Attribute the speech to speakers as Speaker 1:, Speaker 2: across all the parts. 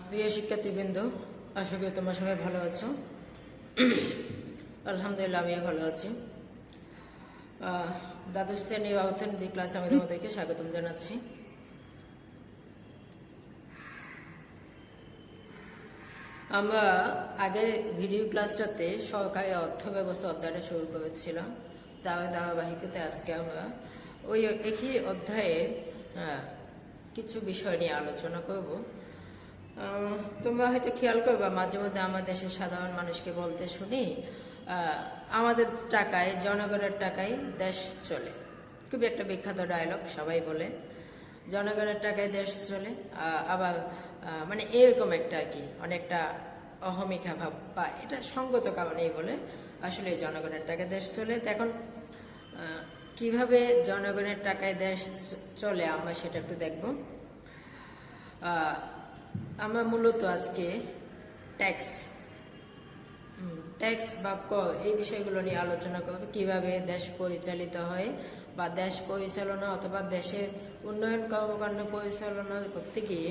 Speaker 1: প্রিয় শিক্ষার্থীবৃন্দ, আশা করি তোমরা সবাই ভালো আছো। আলহামদুলিল্লাহ আমিও ভালো আছি। দ্বাদশ শ্রেণী অর্থনীতি ক্লাসে আমি তোমাদেরকে স্বাগতম জানাচ্ছি। আমরা আগে ভিডিও ক্লাসটাতে সরকারি অর্থ ব্যবস্থা অধ্যায়টা শুরু করেছিলাম। তার ধারাবাহিকতে আজকে আমরা ওই একই অধ্যায়ে কিছু বিষয় নিয়ে আলোচনা করব। তোমরা হয়তো খেয়াল করবা, মাঝে মধ্যে আমাদের দেশের সাধারণ মানুষকে বলতে শুনি, আমাদের টাকায়, জনগণের টাকায় দেশ চলে। খুবই একটা বিখ্যাত ডায়লগ, সবাই বলে জনগণের টাকায় দেশ চলে। আবার মানে এরকম একটা আর কি অনেকটা অহমিকা ভাব, বা এটা সঙ্গত কারণেই বলে আসলে জনগণের টাকায় দেশ চলে। এখন কিভাবে জনগণের টাকায় দেশ চলে আমরা সেটা একটু দেখব। আমরা মূলত আজকে ট্যাক্স বা কর এই বিষয়গুলো নিয়ে আলোচনা করব। কিভাবে দেশ পরিচালিত হয় বা দেশ পরিচালনা অথবা দেশের উন্নয়ন কর্মকাণ্ড পরিচালনা করতে গিয়ে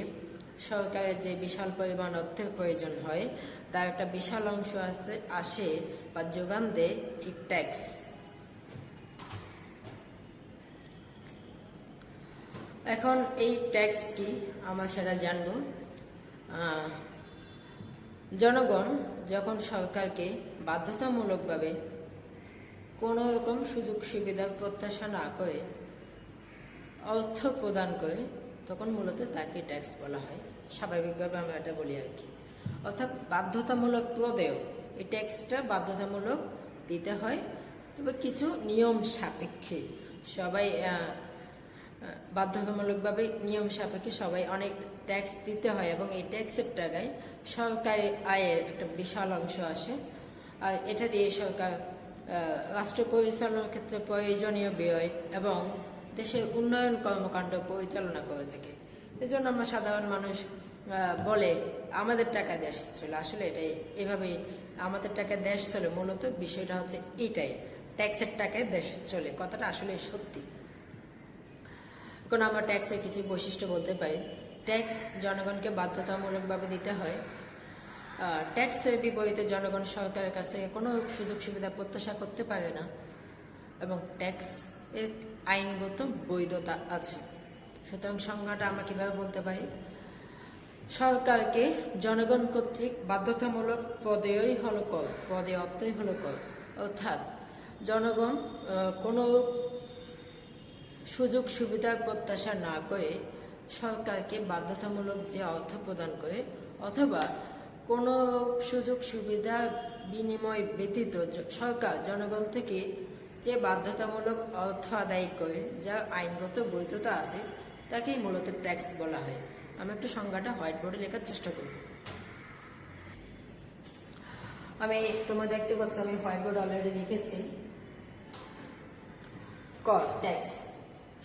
Speaker 1: সরকারের যে বিশাল পরিমাণ অর্থের প্রয়োজন হয় তার একটা বিশাল অংশ আসে বা যোগান দেয় এই ট্যাক্স। এখন এই ট্যাক্স কি আমরা সেটা জানব। জনগণ যখন সরকারকে বাধ্যতামূলকভাবে কোনো রকম সুযোগ সুবিধা প্রত্যাশা না করে অর্থ প্রদান করে, তখন মূলত তাকে ট্যাক্স বলা হয়। স্বাভাবিকভাবে আমরা এটা বলি আর কি। অর্থাৎ বাধ্যতামূলক প্রদেয়, এই ট্যাক্সটা বাধ্যতামূলক দিতে হয়, তবে কিছু নিয়ম সাপেক্ষে। সবাই বাধ্যতামূলকভাবে নিয়ম সাপেক্ষে সবাই অনেক ট্যাক্স দিতে হয়, এবং এই ট্যাক্সের টাকায় সরকারি আয়ের একটা বিশাল অংশ আসে। আর এটা দিয়ে সরকার রাষ্ট্র পরিচালনার ক্ষেত্রে প্রয়োজনীয় ব্যয় এবং দেশের উন্নয়ন কর্মকাণ্ড পরিচালনা করে থাকে। এজন্য আমরা সাধারণ মানুষ বলে আমাদের টাকা দেশ চলে। আসলে এটাই এভাবেই আমাদের টাকা দেশ চলে। মূলত বিষয়টা হচ্ছে এইটাই, ট্যাক্সের টাকায় দেশ চলে। কথাটা আসলে সত্যি। এখন আমরা ট্যাক্সের কিছু বৈশিষ্ট্য বলতে পারি। ট্যাক্স জনগণকে বাধ্যতামূলকভাবে দিতে হয়। ট্যাক্সের বিপরীতে জনগণ সরকারের কাছ থেকে কোনো সুযোগ সুবিধা প্রত্যাশা করতে পারে না, এবং ট্যাক্স এর আইনগত বৈধতা আছে। সুতরাং সংজ্ঞাটা আমরা কিভাবে বলতে পারি? সরকারকে জনগণ কর্তৃক বাধ্যতামূলক প্রদেয়ই হলো কর, প্রদেয় অর্থই হলো কর। অর্থাৎ জনগণ কোনো সুযোগ সুবিধার প্রত্যাশা না করে সরকারকে বাধ্যতামূলক যে অর্থ প্রদান করে, অথবা কোনো সুযোগ সুবিধা বিনিময় ব্যতীত সরকার জনগণ থেকে যে বাধ্যতামূলক অর্থ আদায় করে, যা আইনগত বৈধতা আছে, তাকেই মূলত ট্যাক্স বলা হয়। আমি একটু সংজ্ঞাটা হোয়াইট বোর্ডে লেখার চেষ্টা করব। তোমরা দেখতে পাচ্ছ আমি হোয়াইট বোর্ড অলরেডি লিখেছি। কর, ট্যাক্স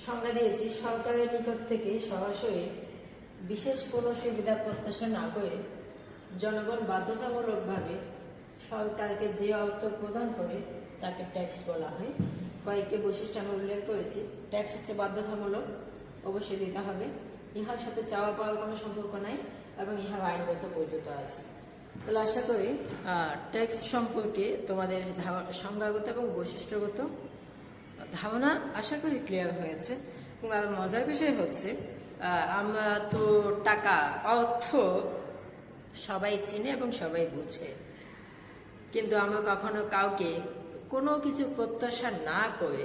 Speaker 1: সংজ্ঞা দিয়েছি, সরকারের নিকট থেকে সরাসরি বিশেষ কোনো সুবিধা প্রত্যাশা না করে জনগণ বাধ্যতামূলকভাবে সরকারকে যে অর্থ প্রদান করে তাকে ট্যাক্স বলা হয়। কয়েকটি বৈশিষ্ট্য আমি উল্লেখ করেছি। ট্যাক্স হচ্ছে বাধ্যতামূলক, অবশ্যই দিতে হবে। ইহার সাথে চাওয়া পাওয়ার কোনো সম্পর্ক নাই, এবং ইহার আইনগত বৈধতা আছে। তাহলে আশা করি ট্যাক্স সম্পর্কে তোমাদের সংজ্ঞাগত এবং বৈশিষ্ট্যগত ধারণা আশা করি ক্লিয়ার হয়েছে। এবং মজার বিষয় হচ্ছে, আমরা তো টাকা, অর্থ সবাই চিনে এবং সবাই বুঝে, কিন্তু আমরা কখনো কাউকে কোনো কিছু প্রত্যাশা না করে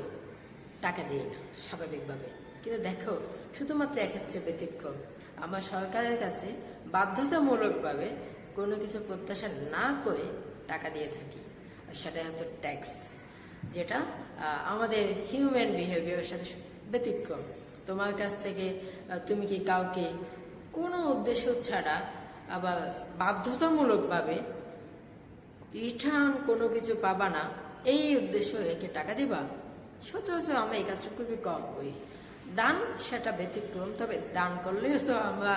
Speaker 1: টাকা দিই না স্বাভাবিকভাবে। কিন্তু দেখো, শুধুমাত্র এক্ষেত্রে ব্যতিক্রম, আমরা সরকারের কাছে বাধ্যতামূলকভাবে কোনো কিছু প্রত্যাশা না করে টাকা দিয়ে থাকি। আর সেটাই হচ্ছে ট্যাক্স, যেটা আমাদের হিউম্যান বিহেভিয়ারের সাথে ব্যতিক্রম। তোমার কাছ থেকে তুমি কি কাউকে কোনো উদ্দেশ্য ছাড়া আবার বাধ্যতামূলকভাবে রিটার্ন কোনো কিছু পাবা না, এই উদ্দেশ্য একে টাকা দিবা? সচরাচর আমরা এই কাজটা খুবই কম করি। দান সেটা ব্যতিক্রম, তবে দান করলেও তো আমরা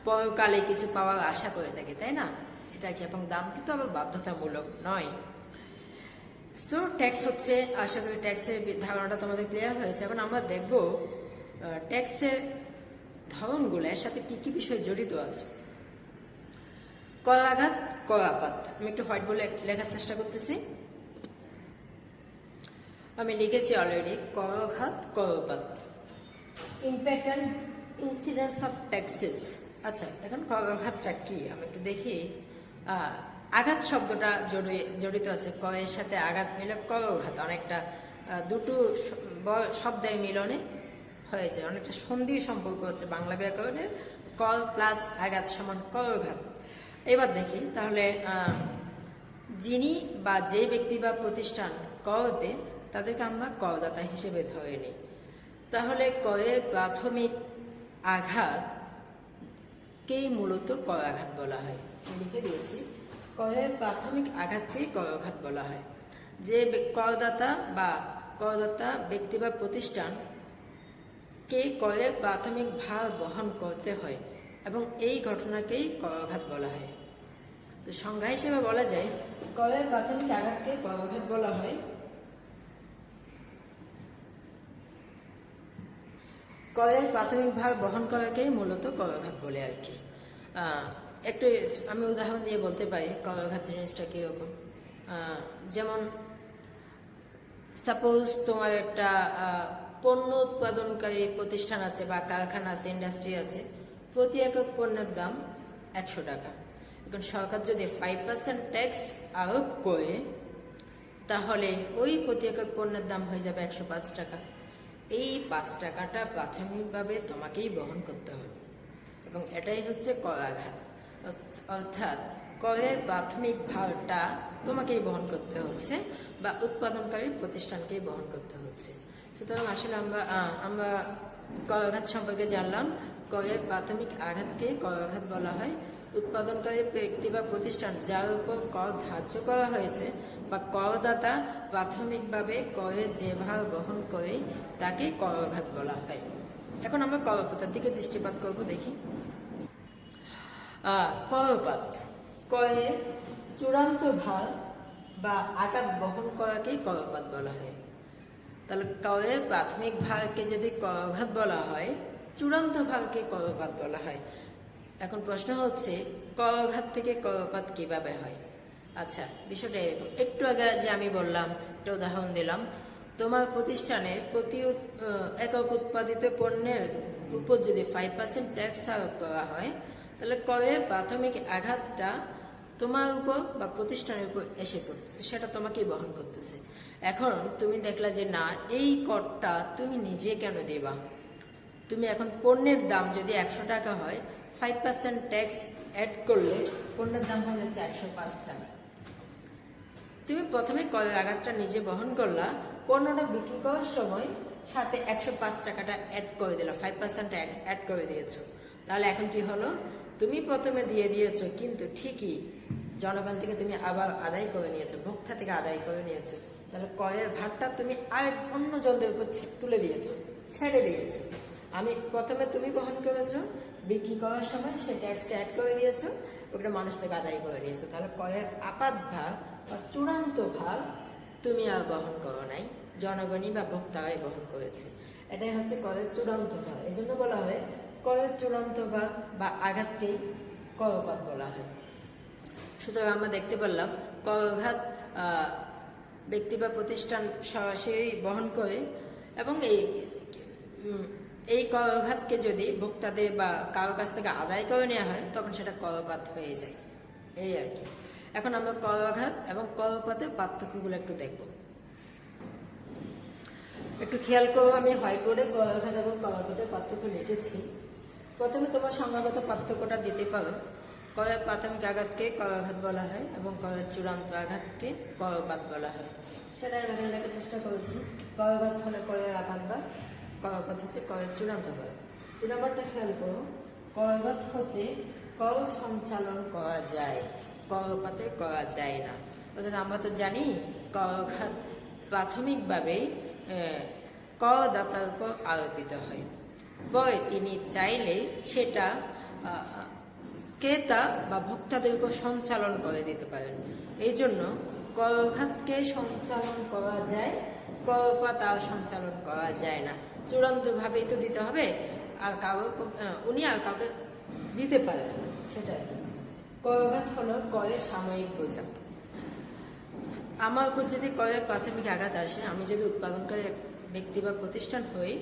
Speaker 1: পরকালে কিছু পাওয়ার আশা করে থাকি, তাই না? এটা কি, এবং দান কিন্তু আবার বাধ্যতামূলক নয়। সো ট্যাক্স হচ্ছে, আশা করি ট্যাক্সের ধারণাটা তোমাদের ক্লিয়ার হয়েছে। এখন আমরা দেখব ট্যাক্সের ধরনগুলো, এর সাথে কি কি বিষয় জড়িত আছে। করাঘাত করাপাত। আমি একটু হোয়াইট বলে লেখার চেষ্টা করতেছি। আমি লিখেছি অলরেডি করাঘাত করাপাত। Impact and incidence of taxes. আচ্ছা, এখন করাঘাতটা কি আমি একটু দেখি। আঘাত শব্দটা জড়িত আছে, কয়ের সাথে আঘাত মিলে করাঘাত, অনেকটা দুটো শব্দের মিলনে হয়েছে, অনেকটা সন্ধির সম্পর্ক হচ্ছে বাংলা ব্যাকরণে। কর প্লাস আঘাত সমান করাঘাত। এবার দেখি তাহলে যিনি বা যে ব্যক্তি বা প্রতিষ্ঠান কর দেন তাদেরকে আমরা করদাতা হিসেবে ধরে নিই। তাহলে করের প্রাথমিক আঘাতকেই মূলত করাঘাত বলা হয়। লিখে দিয়েছি, করের প্রাথমিক আঘাতকেই করাঘাত বলা হয়। যে করদাতা ব্যক্তি বা প্রতিষ্ঠানকে করের প্রাথমিক ভার বহন করতে হয় এবং এই ঘটনাকেই করাঘাত বলা হয়। তো সংজ্ঞা হিসেবে বলা যায়, করের প্রাথমিক আঘাতকে করাঘাত বলা হয় করের প্রাথমিক ভার বহন করাকেই মূলত করাঘাত বলে আর কি। একটু আমি উদাহরণ দিয়ে বলতে পারি করাঘাত জিনিসটা কিরকম। যেমন সাপোজ তোমার একটা পণ্য উৎপাদনকারী প্রতিষ্ঠান আছে বা কারখানা আছে, ইন্ডাস্ট্রি আছে, প্রতি একক পণ্যের দাম 100 টাকা। এখন সরকার যদি 5% ট্যাক্স আরোপ করে তাহলে ওই প্রতি একক পণ্যের দাম হয়ে যাবে 105 টাকা। এই 5 টাকাটা প্রাথমিকভাবে তোমাকেই বহন করতে হবে এবং এটাই হচ্ছে করাঘাত। অর্থাৎ করের প্রাথমিক ভারটা তোমাকেই বহন করতে হচ্ছে বা উৎপাদনকারী প্রতিষ্ঠানকেই বহন করতে হচ্ছে। সুতরাং আসলে আমরা করাঘাত সম্পর্কে জানলাম। করের প্রাথমিক আঘাতকে করাঘাত বলা হয়। উৎপাদনকারী ব্যক্তি বা প্রতিষ্ঠান যার উপর কর ধার্য করা হয়েছে বা করদাতা প্রাথমিকভাবে করের যে ভার বহন করে তাকে করাঘাত বলা হয়। এখন আমরা করপাতের দিকে দৃষ্টিপাত করব, দেখি। করপাত, করের চূড়ান্ত ভার বা আঘাত বহন করাকেই করপাত বলা হয়। তাহলে করের প্রাথমিক ভারকে যদি করাঘাত বলা হয়, চূড়ান্ত ভারকে করপাত বলা হয়। এখন প্রশ্ন হচ্ছে, করাঘাত থেকে করপাত কিভাবে হয়? আচ্ছা, বিষয়টা একটু আগে যে আমি বললাম, একটা উদাহরণ দিলাম। তোমার প্রতিষ্ঠানে প্রতি একক উৎপাদিত পণ্যের উপর যদি 5% ট্যাক্স আরোপ করা হয়, তাহলে করের প্রাথমিক আঘাতটা তোমার উপর বা প্রতিষ্ঠানের উপর এসে পড়তেছে, সেটা তোমাকেই বহন করতেছে। এখন তুমি দেখলা যে না, এই করটা তুমি নিজে কেন দেবা? তুমি এখন পণ্যের দাম যদি 100 টাকা হয়, 5% ট্যাক্স অ্যাড করলে পণ্যের দাম হয়ে যাচ্ছে 105 টাকা। তুমি প্রথমে করের আঘাতটা নিজে বহন করলা, পণ্যটা বিক্রি করার সময় সাথে 105 টাকাটা অ্যাড করে দিলা, 5% অ্যাড করে দিয়েছো। তাহলে এখন কি হলো? তুমি প্রথমে দিয়ে দিয়েছো, কিন্তু ঠিকই জনগণ থেকে তুমি আবার আদায় করে নিয়েছো, ভোক্তা থেকে আদায় করে নিয়েছো। তাহলে করের ভারটা তুমি আরেক অন্য জনদের উপর তুলে দিয়েছো, ছেড়ে দিয়েছো। প্রথমে তুমি বহন করেছো, বিক্রি করার সময় সে ট্যাক্সটা অ্যাড করে দিয়েছো, ওটা মানুষ থেকে আদায় করে নিয়েছো। তাহলে করের আপাত ভাগ বা চূড়ান্ত ভাগ তুমি আর বহন করো নাই, জনগণই বা ভোক্তারাই বহন করেছে। এটাই হচ্ছে করের চূড়ান্ত ভাগ। এই জন্য বলা হয় করের চূড়ান্ত ভাগ বা আঘাতকেই করপাত বলা হয়। সুতরাং আমরা দেখতে পারলাম করাঘাত ব্যক্তি বা প্রতিষ্ঠান সরাসরি বহন করে এবং এই করাঘাতকে যদি ভোক্তাদের বা কারোর কাছ থেকে আদায় করে নেওয়া হয়, তখন সেটা করপাত হয়ে যায়। এই আর কি। এখন আমরা করাঘাত এবং করপাতের পার্থক্যগুলো একটু দেখব। একটু খেয়াল করো, আমি হোয়াইট বোর্ডে করাঘাত এবং করপাতের পার্থক্য লিখেছি। প্রথমে তোমার সংজ্ঞাগত পার্থক্যটা দিতে পারো। করের প্রাথমিক আঘাতকে করাঘাত বলা হয় এবং করের চূড়ান্ত আঘাতকে করপাত বলা হয়। সেটা আমি এখানে লেখার চেষ্টা করেছি। করাঘাত হলে করের আঘাত বা করপাত হচ্ছে করের চূড়ান্ত ভাগ। 2 নম্বরটা খেয়াল করো, করাঘাত হতে কর সঞ্চালন করা যায়, করপাতে করা যায় না। অর্থাৎ আমরা তো জানি করাঘাত প্রাথমিকভাবে করদাতার উপর আরোপিত হয়, পরে তিনি চাইলে সেটা ক্রেতা বা ভোক্তাদের উপর সঞ্চালন করে দিতে পারেন। এই জন্য করাঘাতকে সঞ্চালন করা যায়, করপাত আর সঞ্চালন করা যায় না। চূড়ান্তভাবেই তো দিতে হবে, আর উনি আর কাউকে দিতে পারেন, সেটাই। করঘাত হলো করের সাময়িক বোঝা। আমার উপর যদি করের প্রাথমিক আঘাত আসে, আমি যদি উৎপাদনকারী ব্যক্তি বা প্রতিষ্ঠান হই,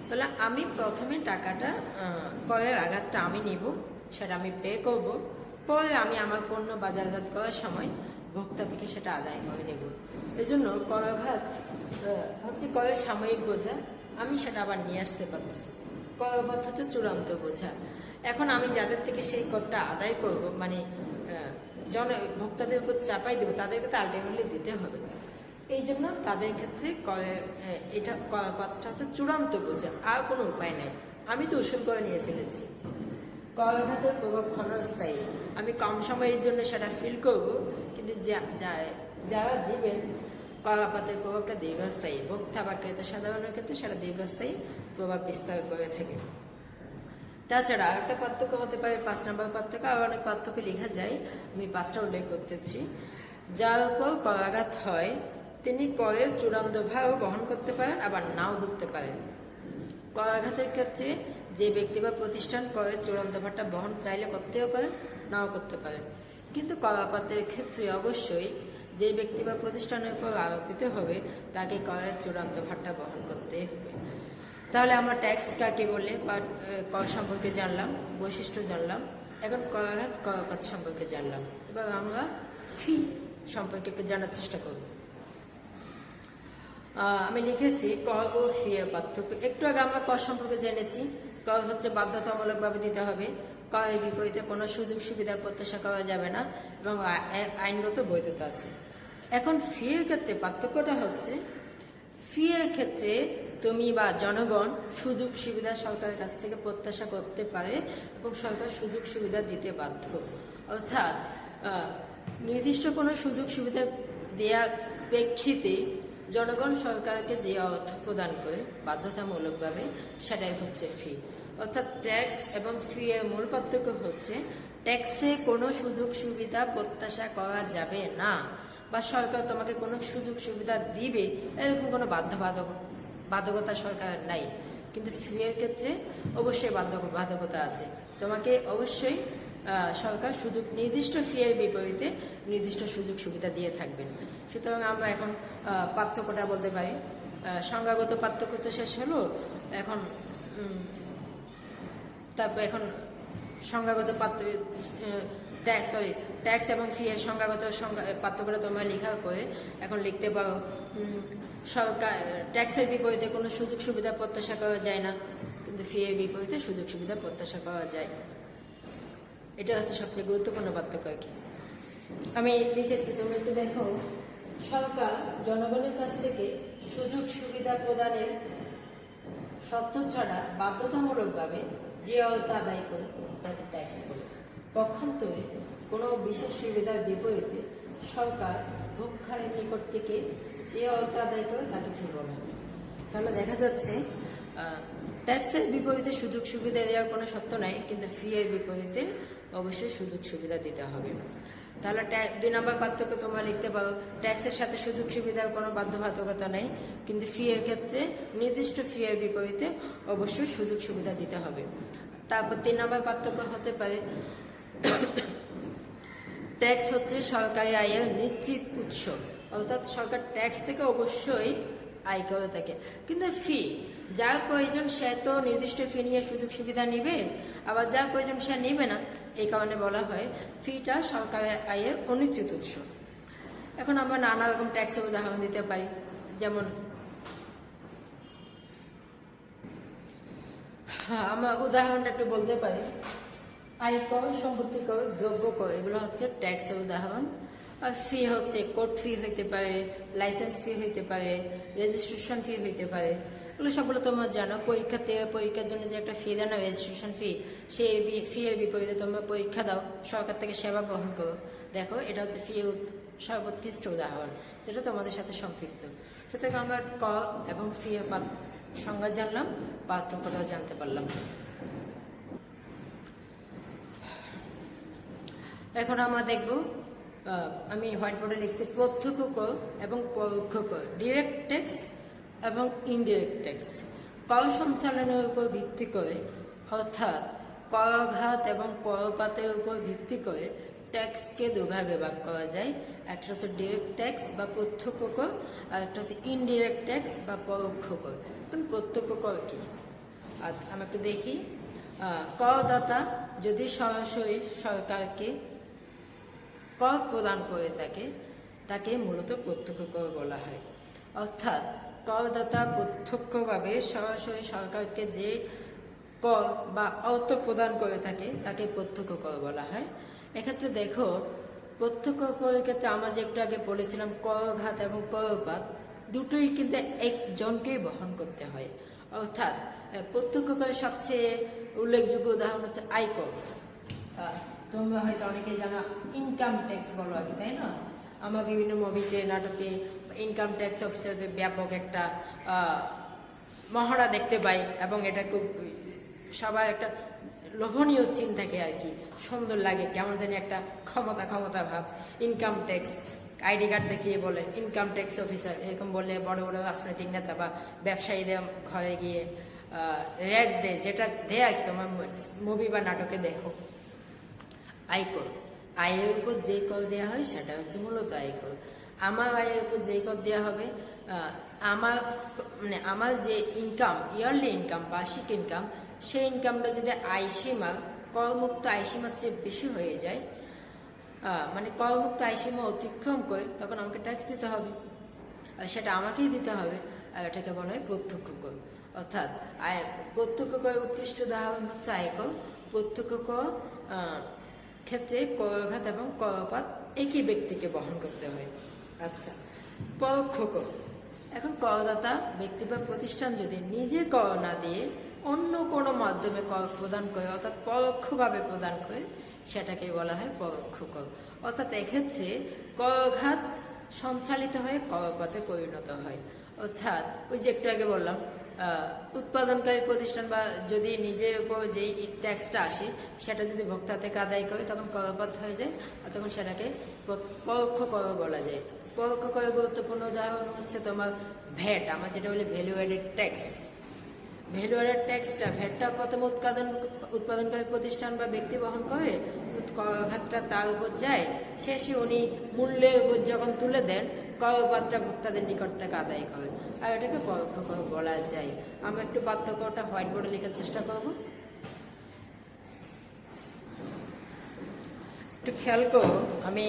Speaker 1: তাহলে আমি প্রথমে টাকাটা করের আঘাতটা আমি নিব, সেটা আমি পে করব, পরে আমি আমার পণ্য বাজারজাত করার সময় ভোক্তা থেকে সেটা আদায় করে নেব। এই জন্য করাঘাত হচ্ছে করের সাময়িক বোঝা, আমি সেটা আবার নিয়ে আসতে পারতেছি। করবাদ হচ্ছে চূড়ান্ত বোঝা। এখন আমি যাদের থেকে সেই করটা আদায় করব, মানে ভোক্তাদের উপর চাপাই দেবো, তাদেরকে তো আলটিমেটলি দিতে হবে। এই জন্য তাদের ক্ষেত্রে এটা করবাদটা হচ্ছে চূড়ান্ত বোঝা, আর কোনো উপায় নেই। আমি তো উসুল করে নিয়ে ফেলেছি। করাঘাতের প্রভাব ক্ষণস্থায়ী, আমি কম সময়ের জন্য সেটা ফিল করব, কিন্তু যারা দিবেন করাঘাতের প্রভাবটা দীর্ঘস্থায়ী। ভোক্তা বা ক্রেতা সাধারণের ক্ষেত্রে সেটা দীর্ঘস্থায়ী প্রভাব বিস্তার করে থাকে। তাছাড়া আরেকটা পার্থক্য হতে পারে 5 নম্বর পার্থক্য, আর অনেক পার্থক্য লেখা যায়, আমি 5টা উল্লেখ করতেছি। যার উপর করাঘাত হয় তিনি করের চূড়ান্ত ভারও বহন করতে পারেন, আবার নাও করতে পারেন। করাঘাতের ক্ষেত্রে যে ব্যক্তি বা প্রতিষ্ঠান করের চূড়ান্ত ভারটা বহন চাইলে করতেও পারেন, নাও করতে পারেন। কিন্তু করাঘাতের ক্ষেত্রে অবশ্যই যে ব্যক্তি বা প্রতিষ্ঠানের উপর আরোপিত হবে তাকে করের চূড়ান্ত ভারটা বহন করতে হবে। তাহলে আমরা ট্যাক্স কাকে বলে বা কর সম্পর্কে জানলাম, বৈশিষ্ট্য জানলাম। এখন করাঘাত করপাত সম্পর্কে জানলাম। এবার আমরা ফি সম্পর্কে একটু জানার চেষ্টা করব। আমি লিখেছি কর ও ফি এর পার্থক্য। একটু আগে আমরা কর সম্পর্কে জেনেছি। কর হচ্ছে বাধ্যতামূলকভাবে দিতে হবে, করের বিপরীতে কোনো সুযোগ সুবিধা প্রত্যাশা করা যাবে না এবং আইনগত বৈধতা আছে। এখন ফি এর ক্ষেত্রে পার্থক্যটা হচ্ছে, ফি এর ক্ষেত্রে তুমি বা জনগণ সুযোগ সুবিধা সরকারের কাছ থেকে প্রত্যাশা করতে পারে এবং সরকার সুযোগ সুবিধা দিতে বাধ্য। অর্থাৎ নির্দিষ্ট কোনো সুযোগ সুবিধা দেওয়ার প্রেক্ষিতে জনগণ সরকারকে যে অর্থ প্রদান করে বাধ্যতামূলকভাবে, সেটাই হচ্ছে ফি। অর্থাৎ ট্যাক্স এবং ফি এর মূল পার্থক্য হচ্ছে, ট্যাক্সে কোনো সুযোগ সুবিধা প্রত্যাশা করা যাবে না বা সরকার তোমাকে কোনো সুযোগ সুবিধা দিবে এরকম কোনো বাধ্যকতা সরকার নাই। কিন্তু ফি এর ক্ষেত্রে অবশ্যই বাধ্যকতা আছে, তোমাকে অবশ্যই সরকার নির্দিষ্ট ফি এর বিপরীতে নির্দিষ্ট সুযোগ সুবিধা দিয়ে থাকবেন। সুতরাং আমরা এখন পার্থক্যটা বলতে পারি। সংজ্ঞাগত পার্থক্য তো শেষ হলো, এখন তারপর এখন সংজ্ঞাগত ট্যাক্স এবং ফি এর সংজ্ঞাগত পার্থক্যটা তোমরা লেখার পরে এখন লিখতে পারো, সরকার ট্যাক্সের বিপরীতে কোনো সুযোগ সুবিধা প্রত্যাশা করা যায় না, কিন্তু ফি এর বিপরীতে সুযোগ সুবিধা প্রত্যাশা করা যায়। এটা হচ্ছে সবচেয়ে গুরুত্বপূর্ণ পার্থক্য আর কি। আমি লিখেছি, তুমি একটু দেখো। সরকার জনগণের কাছ থেকে সুযোগ সুবিধা প্রদানের শর্ত ছাড়া বাধ্যতামূলকভাবে যে অর্থ আদায় করে তাকে ট্যাক্স করে। পক্ষান্তরে কোনো বিশেষ সুবিধার বিপরীতে সরকার ভোক্তার নিকট থেকে যে অর্থ আদায় করে তাকে ফি বলা হয়। তাহলে দেখা যাচ্ছে ট্যাক্সের বিপরীতে সুযোগ সুবিধা দেওয়ার কোনো শর্ত নাই, কিন্তু ফি এর বিপরীতে অবশ্যই সুযোগ সুবিধা দিতে হবে। তাহলে 2 নম্বর পার্থক্য তোমরা লিখতে পারো, ট্যাক্সের সাথে সুযোগ সুবিধার কোনো বাধ্যবাধকতা নেই, কিন্তু ফি এর ক্ষেত্রে নির্দিষ্ট ফি এর বিপরীতে অবশ্যই সুযোগ সুবিধা দিতে হবে। তারপর 3 নম্বর পার্থক্য হতে পারে, ট্যাক্স হচ্ছে সরকারি আয়ের নিশ্চিত উৎস, অর্থাৎ সরকার ট্যাক্স থেকে অবশ্যই আয় করে থাকে। কিন্তু ফি, যার প্রয়োজন সে তো নির্দিষ্ট ফি নিয়ে সুযোগ সুবিধা নিবে, আবার যার প্রয়োজন সে নিবে না। এই কারণে বলা হয় ফিটা সরকারের আয়ের অনিশ্চিত উৎস। এখন আমরা নানা রকম ট্যাক্সের উদাহরণ দিতে পারি, যেমন আমরা উদাহরণটা একটু বলতে পারি। আয়কর, সম্পত্তি কর, দ্রব্য কর, এগুলো হচ্ছে ট্যাক্সের উদাহরণ। আর ফি হচ্ছে কোর্ট ফি হইতে পারে, লাইসেন্স ফি হইতে পারে, রেজিস্ট্রেশন ফি হইতে পারে। এগুলো সবগুলো তোমরা জানো। পরীক্ষার জন্য যে একটা ফি দেয় না, রেজিস্ট্রেশন ফি, সেই ফি এর বিপরীতে তোমরা পরীক্ষা দাও, সরকার থেকে সেবা গ্রহণ করো। দেখো, এটা হচ্ছে ফি এর সর্বোৎকৃষ্ট উদাহরণ, যেটা তোমাদের সাথে সম্পৃক্ত। সুতরাং আমরা কর এবং ফি এর সংজ্ঞা জানলাম, পার্থক্যটাও জানতে পারলাম। এখন আমরা দেখব, আমি হোয়াইট বোর্ডে লিখছি প্রত্যক্ষ কর এবং পরোক্ষ কর, ডিরেক্ট ট্যাক্স এবং ইনডিরেক্ট ট্যাক্স। কর সঞ্চালনের উপর ভিত্তি করে, অর্থাৎ করাঘাত এবং করপাতের উপর ভিত্তি করে ট্যাক্সকে দুভাগে ভাগ করা যায়। একটা হচ্ছে ডিরেক্ট ট্যাক্স বা প্রত্যক্ষ কর, আর একটা হচ্ছে ইনডিরেক্ট ট্যাক্স বা পরোক্ষ কর। এখন প্রত্যক্ষ কর কি? আচ্ছা আমরা একটু দেখি। করদাতা যদি সরাসরি সরকারকে কর প্রদান করে থাকে তাকে মূলত প্রত্যক্ষ কর বলা হয়। অর্থাৎ করদাতা প্রত্যক্ষভাবে সরাসরি সরকারকে যে কর বা অর্থ প্রদান করে থাকে তাকে প্রত্যক্ষ কর বলা হয়। এক্ষেত্রে দেখো, প্রত্যক্ষ করের ক্ষেত্রে আমরা যে একটু আগে বলেছিলাম করঘাত এবং করপাত দুটোই কিন্তু একজনকেই বহন করতে হয়। অর্থাৎ প্রত্যক্ষ করের সবচেয়ে উল্লেখযোগ্য উদাহরণ হচ্ছে আয়কর। তোমরা হয়তো অনেকেই জানো ইনকাম ট্যাক্স বলো আর কি, তাই না? আমরা বিভিন্ন মুভিতে নাটকে ইনকাম ট্যাক্স অফিসারদের ব্যাপক একটা মহড়া দেখতে পাই এবং এটা খুব সবাই একটা লোভনীয় সিন থাকে আর কি, সুন্দর লাগে, কেমন জানি একটা ক্ষমতা ক্ষমতা ভাব। ইনকাম ট্যাক্স আইডি কার্ড দেখিয়ে বলে ইনকাম ট্যাক্স অফিসার, এরকম বলে বড় বড় রাজনৈতিক নেতা বা ব্যবসায়ীদের ঘরে গিয়ে রেড দেয়, যেটা দেয় আর কি তোমার মুভি বা নাটকে দেখো। আয়কর, আয়ের উপর যে কর দেওয়া হয় সেটা হচ্ছে মূলত আয়কর। আমার আয়ের উপর যে কর দেওয়া হবে, আমার যে ইনকাম, ইয়ারলি ইনকাম, বার্ষিক ইনকাম, সেই ইনকামটা যদি আয়সীমা, করমুক্ত আয়সীমার চেয়ে বেশি হয়ে যায়, মানে করমুক্ত আয়সীমা অতিক্রম করে, তখন আমাকে ট্যাক্স দিতে হবে। সেটা আমাকেই দিতে হবে, আর এটাকে বলা হয় প্রত্যক্ষ কর। অর্থাৎ প্রত্যক্ষ করের উৎকৃষ্ট উদাহরণ হচ্ছে আয়কর। প্রত্যক্ষ কর ক্ষেত্রে করঘাত এবং করপাত একই ব্যক্তিকে বহন করতে হয়। আচ্ছা, পরোক্ষ কর। এখন করদাতা ব্যক্তি বা প্রতিষ্ঠান যদি নিজে কর না দিয়ে অন্য কোনো মাধ্যমে কর প্রদান করে, অর্থাৎ পরোক্ষভাবে প্রদান করে, সেটাকে বলা হয় পরোক্ষ কর। অর্থাৎ এক্ষেত্রে করঘাত সঞ্চালিত হয়ে করপাতে পরিণত হয়। অর্থাৎ ওই যে একটু আগে বললাম, উৎপাদনকারী প্রতিষ্ঠান বা যদি নিজের উপর যেই ট্যাক্সটা আসে সেটা যদি ভোক্তা থেকে আদায় করে তখন করপাত হয়ে যায়, আর তখন সেটাকে পরোক্ষ কর বলা যায়। পরোক্ষ করের গুরুত্বপূর্ণ উদাহরণ হচ্ছে তোমার ভ্যাট, আমার যেটা বলে value added tax. Value added ট্যাক্সটা, ভ্যাটটা প্রথম উৎপাদনকারী প্রতিষ্ঠান বা ব্যক্তি বহন করে, করঘাতটা তার উপর যায়, শেষে উনি মূল্যের উপর যখন তুলে দেন করপাতটা ভোক্তাদের নিকট থেকে আদায় করে, আর এটাকে পরোক্ষ কর বলা যায়। আমরা একটু পার্থক্যটা হোয়াইট বোর্ডে লেখার চেষ্টা করব। একটু খেয়াল করো, আমি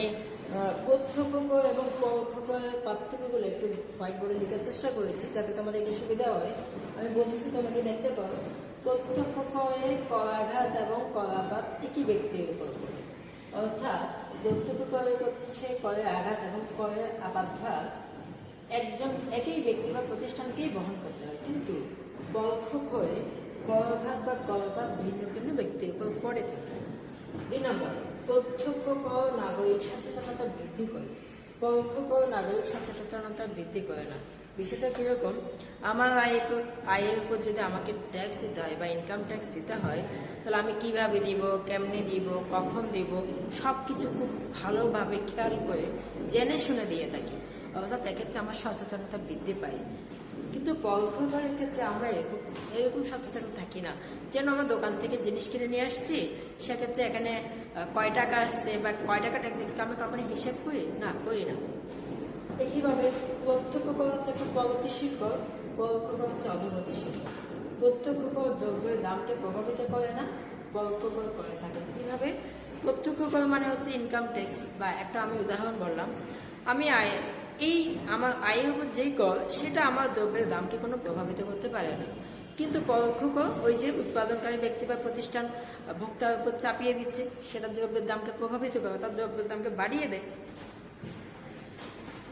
Speaker 1: প্রত্যক্ষ কর এবং পরোক্ষ করের পার্থক্যগুলো একটু হোয়াইট বোর্ডে লেখার চেষ্টা করেছি যাতে তোমাদের একটু সুবিধা হয়। আমি বলতেছি, তোমাকে দেখতে পারো, প্রত্যক্ষ করে করাঘাত এবং করাপাত একই ব্যক্তির উপর করে। অর্থাৎ প্রত্যক্ষ করে হচ্ছে করের আঘাত এবং করের আঘাত একজন একই ব্যক্তি বা প্রতিষ্ঠানকেই বহন করতে হয়, কিন্তু পরোক্ষ করে করাঘাত বা করাপাত ভিন্ন ভিন্ন ব্যক্তির উপর পড়ে থাকে। 2 নম্বর, প্রত্যক্ষ কর নাগরিক সচেতনতা বৃদ্ধি করে, পরোক্ষ কর নাগরিক সচেতনতা বৃদ্ধি করে না। বিষয়টা কিরকম? আমার আয়ের উপর যদি আমাকে ট্যাক্স দিতে হয় বা ইনকাম ট্যাক্স দিতে হয়, তাহলে আমি কিভাবে দিব, কেমনে দিব, কখন দিব, সব কিছু খুব ভালোভাবে খেয়াল করে জেনে শুনে দিয়ে থাকি। অর্থাৎ এক্ষেত্রে আমার সচেতনতা বৃদ্ধি পায়। কিন্তু পরোক্ষ করের ক্ষেত্রে আমরা এরকম সচেতন থাকি না। যেন আমরা দোকান থেকে জিনিস কিনে নিয়ে আসছি, সেক্ষেত্রে এখানে কয় টাকা আসছে বা কয় টাকা ট্যাক্স, আমি কখনো হিসেব করি না। একইভাবে প্রত্যক্ষ কর হচ্ছে একটা প্রগতিশীল কর, পরোক্ষ কর হচ্ছে অধোগতিশীল কর। প্রত্যক্ষ কর দ্রব্যের দামকে প্রভাবিত করে না, পরোক্ষ কর করে থাকে। কিভাবে? প্রত্যক্ষ কর মানে হচ্ছে ইনকাম ট্যাক্স, বা একটা আমি উদাহরণ বললাম, আমি আমার আয়ের উপর যেই কর সেটা আমার দ্রব্যের দামকে কোনো প্রভাবিত করতে পারে না। কিন্তু পরোক্ষ কর ওই যে উৎপাদনকারী ব্যক্তি বা প্রতিষ্ঠান ভোক্তার উপর চাপিয়ে দিচ্ছে, সেটা দ্রব্যের দামকে প্রভাবিত করে, তার দ্রব্যের দামকে বাড়িয়ে দেয়।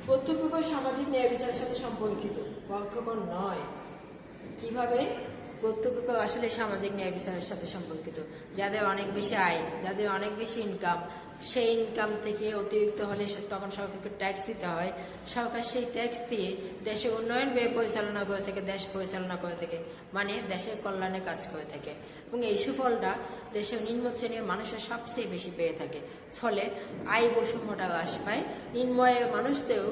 Speaker 1: প্রত্যক্ষ কর সামাজিক ন্যায় বিচারের সাথে সম্পর্কিত, পরোক্ষ কর নয়। কিভাবে? প্রত্যক্ষ কর আসলে সামাজিক ন্যায় বিচারের সাথে সম্পর্কিত। যাদের অনেক বেশি আয়, যাদের অনেক বেশি ইনকাম, সেই ইনকাম থেকে অতিরিক্ত হলে তখন সরকারকে ট্যাক্স দিতে হয়। সরকার সেই ট্যাক্স দিয়ে দেশের উন্নয়ন ব্যয় পরিচালনা করে থাকে, দেশ পরিচালনা করে থাকে, মানে দেশের কল্যাণে কাজ করে থাকে, এবং এই সুফলটা দেশের নিম্ন শ্রেণীর মানুষের সবচেয়ে বেশি পেয়ে থাকে। ফলে আয় বৈষম্যটা হ্রাস পায়, নিম্নয়ের মানুষদেরও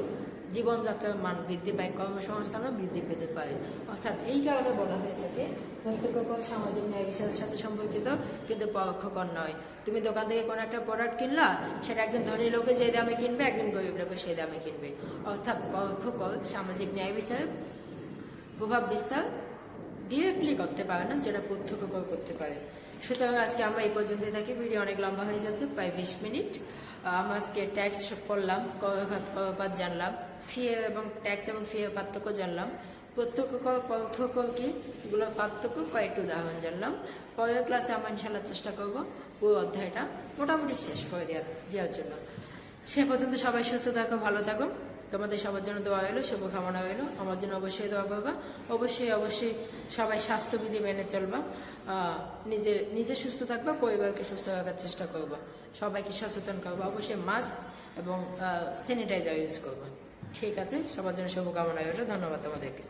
Speaker 1: জীবনযাত্রার মান বৃদ্ধি পায়, কর্মসংস্থানও বৃদ্ধি পেতে পারে। অর্থাৎ এই কারণে বলা হয়ে থাকে প্রত্যক্ষকর সামাজিক ন্যায় বিষয়ের সাথে সম্পর্কিত, কিন্তু পরোক্ষকর নয়। তুমি দোকান থেকে কোনো একটা প্রোডাক্ট কিনলা, সেটা একজন ধনী লোকে যে দামে কিনবে, একজন গরিব লোকে সেই দামে কিনবে। অর্থাৎ পরোক্ষকর সামাজিক ন্যায় বিষয়ে প্রভাব বিস্তার ডিরেক্টলি করতে পারে না, যেটা প্রত্যক্ষকর করতে পারে। সুতরাং আজকে আমরা এই পর্যন্তই থাকি। ভিডিও অনেক লম্বা হয়ে যাচ্ছে, প্রায় 20 মিনিট। আমরা আজকে ট্যাক্স পড়লাম, করঘাত করপাত জানলাম, ফি এবং ট্যাক্স এবং ফি এর পার্থক্য জানলাম, প্রত্যক্ষ কর পরোক্ষ কর কি এগুলোর পার্থক্য কয়েকটি উদাহরণ জানলাম। পরের ক্লাসে আমরা ইনশাল্লাহ চেষ্টা করব পুরো অধ্যায়টা মোটামুটি শেষ করে দেওয়ার জন্য। সে পর্যন্ত সবাই সুস্থ থাকো, ভালো থাকো। তোমাদের সবার জন্য দোয়া হলো, শুভকামনা হলো। আমার জন্য অবশ্যই দোয়া করবা। অবশ্যই সবাই স্বাস্থ্যবিধি মেনে চলবা। নিজে সুস্থ থাকবা, পরিবারকে সুস্থ রাখার চেষ্টা করবা, সবাইকে সচেতন করবা। অবশ্যই মাস্ক এবং স্যানিটাইজার ইউজ করবা। ঠিক আছে, সবার জন্য শুভকামনা হলো। ধন্যবাদ তোমাদেরকে।